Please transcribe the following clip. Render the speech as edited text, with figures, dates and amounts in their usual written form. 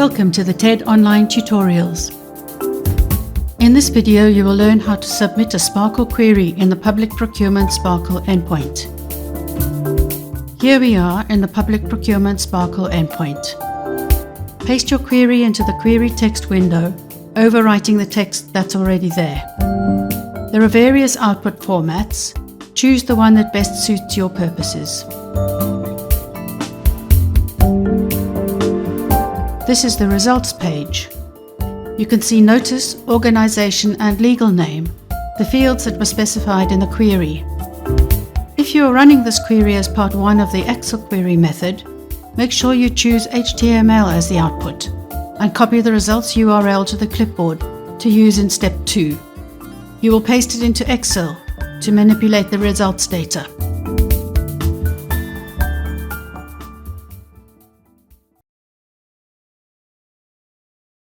Welcome to the TED Online Tutorials. In this video, you will learn how to submit a SPARQL query in the Public Procurement SPARQL endpoint. Here we are in the Public Procurement SPARQL endpoint. Paste your query into the query text window, overwriting the text that's already there. There are various output formats. Choose the one that best suits your purposes. This is the results page. You can see notice, organization, and legal name, the fields that were specified in the query. If you are running this query as part 1 of the Excel query method, make sure you choose HTML as the output and copy the results URL to the clipboard to use in step 2. You will paste it into Excel to manipulate the results data.